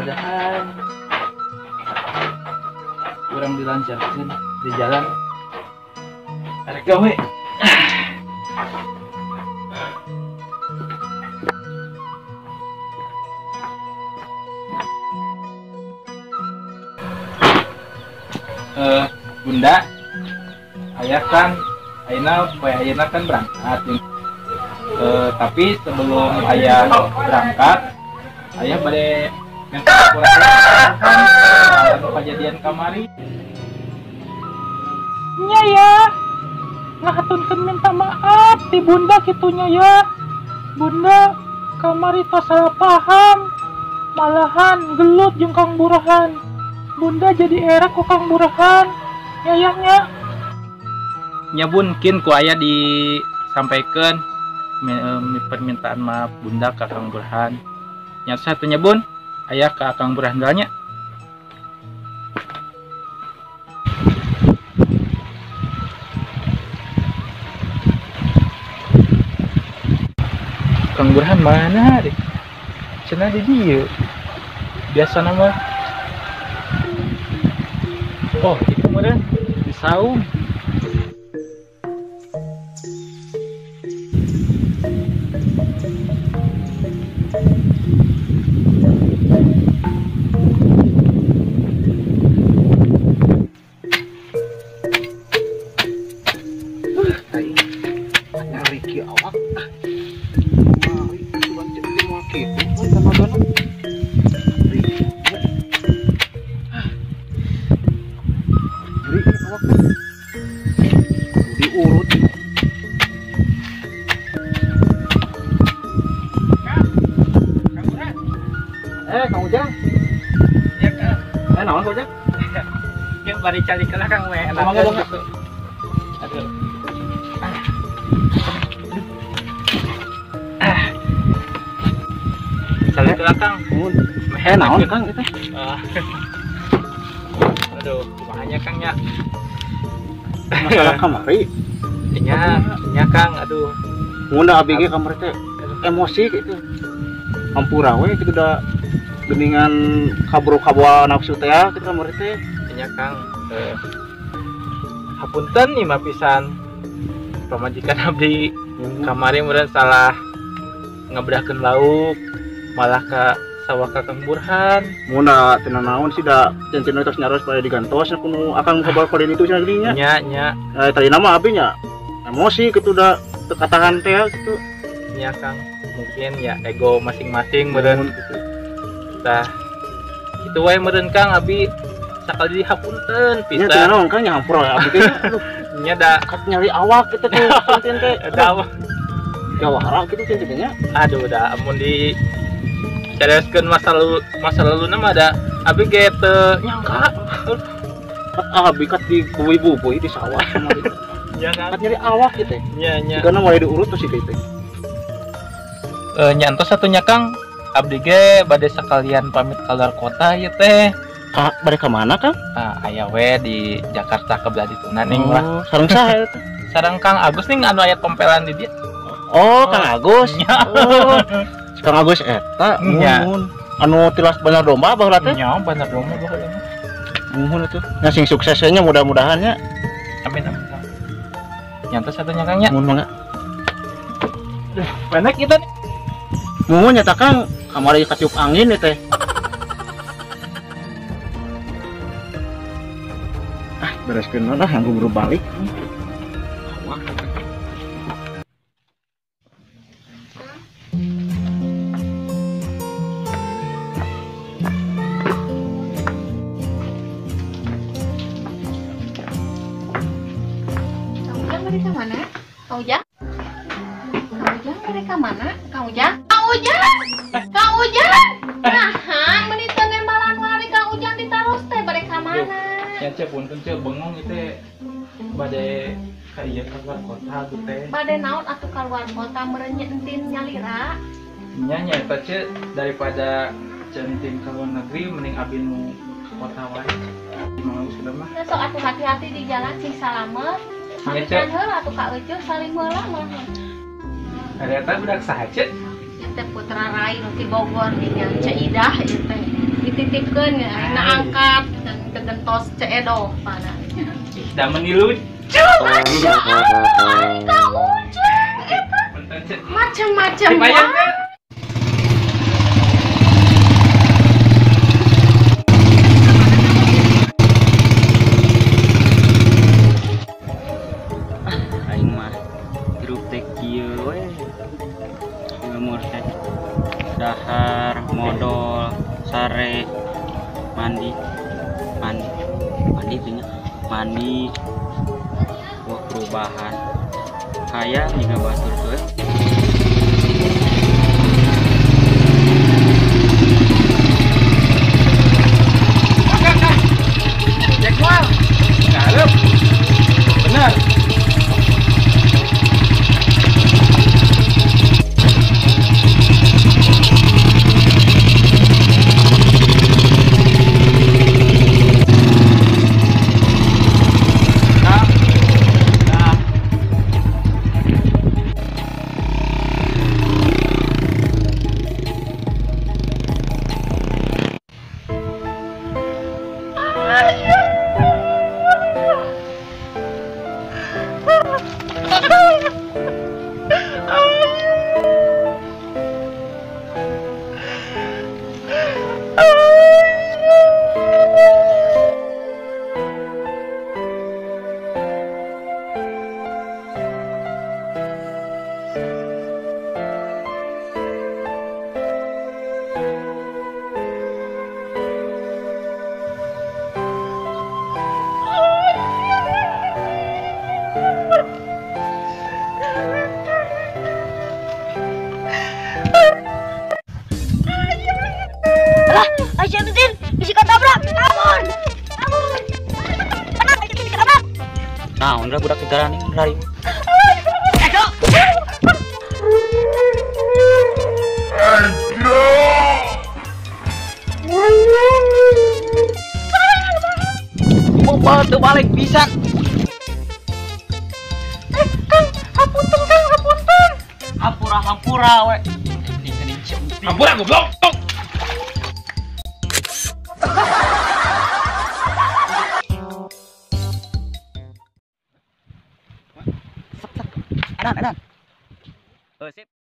mudah-mudahan kurang dilancarkan di jalan. Arek gawe. Bunda, ayah kan, ayah kan berangkat. Tapi sebelum ayah berangkat, ayah bade minta kurang kejadian kamari. Nya ya, ngahatunkeun minta maaf di bunda kitunya ya. Bunda kamari tos salah paham, malahan gelut jeung Kang Burahan. Bunda jadi erak ku Kang Burahan. Yayahnya Nya bun, kin ku ayah disampaikan permintaan maaf bunda ke Kang Burhan. Yang satunya bun, ayah ke Kang Burhan galanya. Kang Burhan mana deh? Cenah di dieu. Biasa nama. Oh, itu meureun di saung. Riki awak mari cuman jadi mau gitu sama Riki awak diurut Kang Ujang Ya kan. naon Kang Ujang Yang bari cari ke Kang we. Aduh. Cari ke Kang. Naon Kang itu Aduh, kumahanya Kang ya. masalah kamari Nya Kang, aduh. munda abg kamari teh emosi gitu hampura we gitu udah geningan kabur-kabur nafsu teh kita kamari teh Nya Kang, hapunten nih mapisan pamajikan abdi kamari meureun salah ngabedakeun lauk malah ka sawah ka Kang Burhan. munda tina naon sih da cincin tos nyaros pada digantos kudu akan kabar kode itu cenah geuning nya Nya tadi nama abi nya emosi gitu udah katahan teh gitu nya Kang, mungkin ya ego masing-masing meureun gitu. Tah itu wae meureun Kang abi sakali dihapunten Nya tina pisan. naon kan nya hampura ya abi teh aduh Nya da kat nyari awak gitu tuh cincin teh da gawara gitu cincinnya aduh da amun di carioskeun masa lalu nama ada abi ge teu nyangka. kat abi kat di bubui di sawah sama gitu Nya Kang, kat nyari awak gitu nya karena mulai diurut tuh sih gitu nyantos satunya Kang, abdi ge bade sekalian pamit keluar kota ya teh. balik ke mana Kang? Aya we di Jakarta kebelah dituna ning lah. Sareng saha eta? Sareng Kang Agus ning anu aya tompelan di dieu. Kang Agus. Nya. Kang Agus eta Nya. muhun anu tilas bener domba baheula teh. Nya bener domba baheula. Muhun atuh. Nya sing suksesnya mudah-mudahan nya. Amin amin Kang. Nyantos satunya Kang nya. Muhun mangga. Benek kita nih. Muhun nya Kang kamari katiup angin teh. Bereskeun lah nganggo buru balik. Mereka mana? Kang Ujang? Kang Ujang mereka mana? Kang Ujang? Kang Ujang! Kang Ujang! Nahan menit nembalan lari Kang Ujang ditaros teh mereka mana? Ya punten ce bengong itu bade ka ieu keluar kota tuh teh. Bade naon atuh keluar kota merenyet entin nyalira? Nya eta ce daripada centing ke luar negeri mending abi nu ke kota wae. Mau sudah mah. Sok atuh hati-hati di jalan sing salamet. Pamitan heula atuh ka Euceuh saling heula mah. Ada eta budak saha ce? Teh teh putra rai nu ti Bogor dengan Ceidah ieu teh. Dititipkeun ayeuna angkat dan kegentos Ceedoh pana. Da menilu. Masya Allah, Kang Ujang eta macam-macam banget. Aing mah hirup teh kieu we. Umur teh dahar modal sare mandi teh nya mandi wah perubahan kayak juga batur tuh Jekmal. Ngarep. Bener. Syamsuddin, isi ketabrak, kabur. Tenang, isi ketabrak. nah udah budak kejaran ini lari mau batu balik bisa Kang, hapunten. hampura we Hampura goblok. edan sip